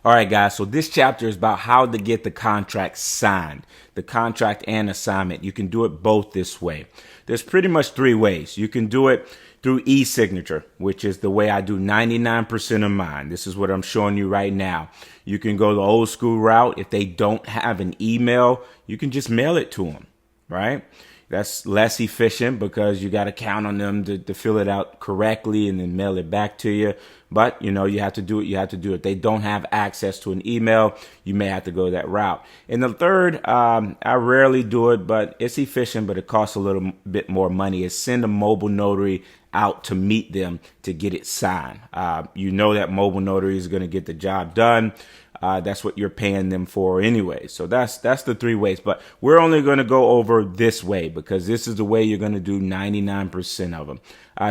All right, guys. So this chapter is about how to get the contract signed, the contract and assignment. You can do it both this way. There's pretty much three ways. You can do it through e-signature, which is the way I do 99% of mine. This is what I'm showing you right now. You can go the old school route. If they don't have an email, you can just mail it to them, right? That's less efficient because you got to count on them to fill it out correctly and then mail it back to you. But, you have to do it. You have to do it. If they don't have access to an email, you may have to go that route. And the third, I rarely do it, but it's efficient, but it costs a little bit more money, is send a mobile notary out to meet them to get it signed. That mobile notary is going to get the job done. That's what you're paying them for anyway. So that's the three ways, but we're only going to go over this way because this is the way you're going to do 99% of them.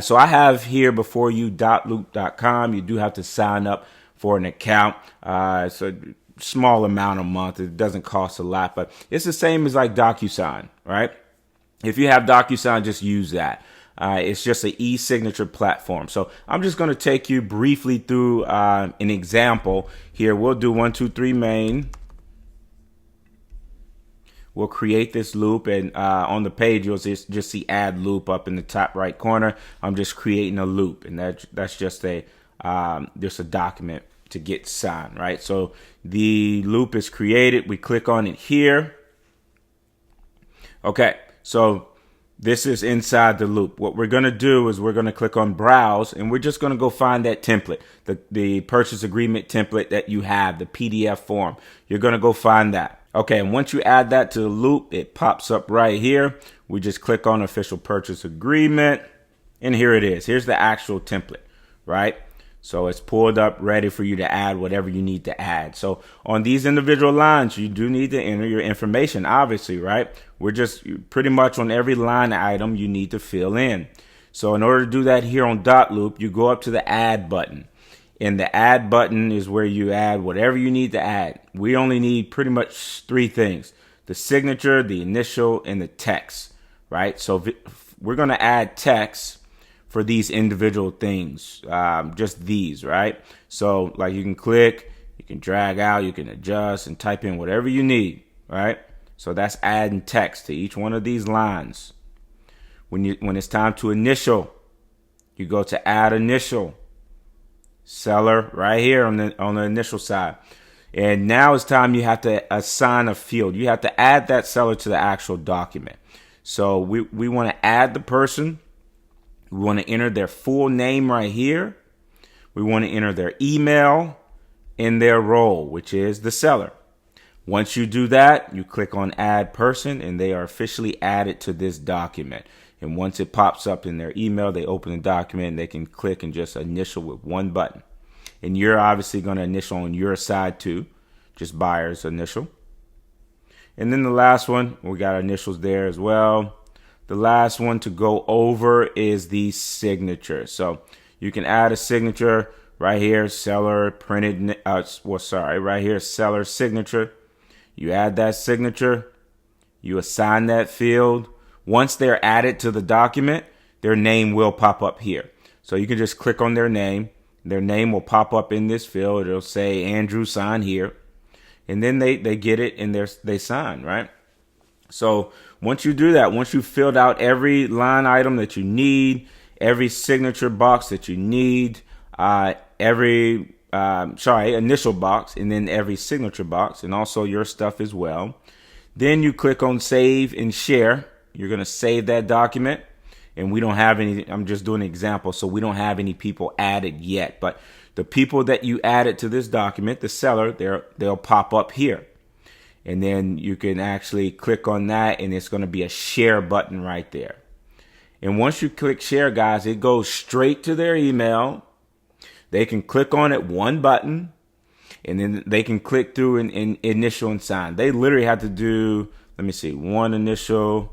So I have here before you .loop.com. You do have to sign up for an account. It's a small amount a month. It doesn't cost a lot, but it's the same as like DocuSign, right? If you have DocuSign, just use that. It's just an e-signature platform. So I'm just going to take you briefly through an example here. We'll do 1, 2, 3 main. We'll create this loop, and on the page you'll just see add loop up in the top right corner. I'm just creating a loop, and that's just a document to get signed, right? So the loop is created. We click on it here. Okay, so this is inside the loop. What we're going to do is we're going to click on browse, and we're just going to go find that template, the purchase agreement template that you have, the PDF form. You're going to go find that. Okay, and once you add that to the loop, it pops up right here. We just click on official purchase agreement, and here it is. Here's the actual template, right? So it's pulled up, ready for you to add whatever you need to add. So on these individual lines, you do need to enter your information, obviously, right? We're just pretty much on every line item you need to fill in. So in order to do that here on .loop, you go up to the add button. And the add button is where you add whatever you need to add. We only need pretty much three things: the signature, the initial, and the text, right? So we're going to add text for these individual things, just these, right? So like you can click, you can drag out, you can adjust and type in whatever you need, right? So that's adding text to each one of these lines. When it's time to initial, you go to add initial, seller right here on the initial side. And now it's time you have to assign a field. You have to add that seller to the actual document. So we want to add the person. We want to enter their full name right here. We want to enter their email and their role, which is the seller. Once you do that, you click on add person, and they are officially added to this document. And once it pops up in their email, they open the document and they can click and just initial with one button. And you're obviously going to initial on your side too, just buyer's initial. And then the last one, we got initials there as well. The last one to go over is the signature. So you can add a signature right here, seller printed, right here, seller signature. You add that signature, you assign that field. Once they're added to the document, their name will pop up here. So you can just click on their name. Their name will pop up in this field. It'll say Andrew sign here. And then they get it and they sign, right? So once you do that, once you've filled out every line item that you need, every signature box that you need, initial box, and then every signature box, and also your stuff as well. Then you click on save and share. You're going to save that document. And we don't have any, I'm just doing an example, so we don't have any people added yet. But the people that you added to this document, the seller, they'll pop up here. And then you can actually click on that, and it's going to be a share button right there. And once you click share, guys, it goes straight to their email. They can click on it, one button, and then they can click through and initial and sign. They literally have to do, let me see, one initial,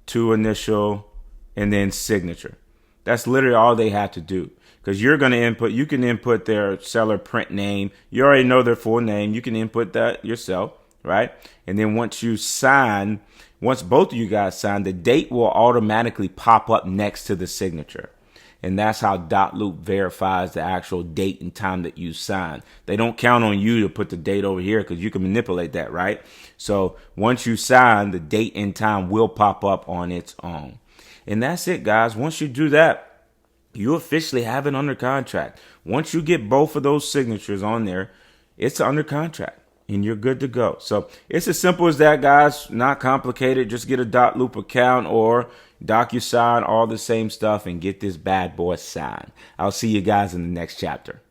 two initial, and then signature. That's literally all they have to do. Because you're going to input, you can input their seller print name. You already know their full name. You can input that yourself, right? And then once you sign, once both of you guys sign, the date will automatically pop up next to the signature. And that's how dot loop verifies the actual date and time that you signed. They don't count on you to put the date over here because you can manipulate that, right? So once you sign, the date and time will pop up on its own. And that's it, guys. Once you do that, you officially have it under contract. Once you get both of those signatures on there, it's under contract and you're good to go. So it's as simple as that, guys. Not complicated. Just get a dot loop account or DocuSign, all the same stuff, and get this bad boy signed. I'll see you guys in the next chapter.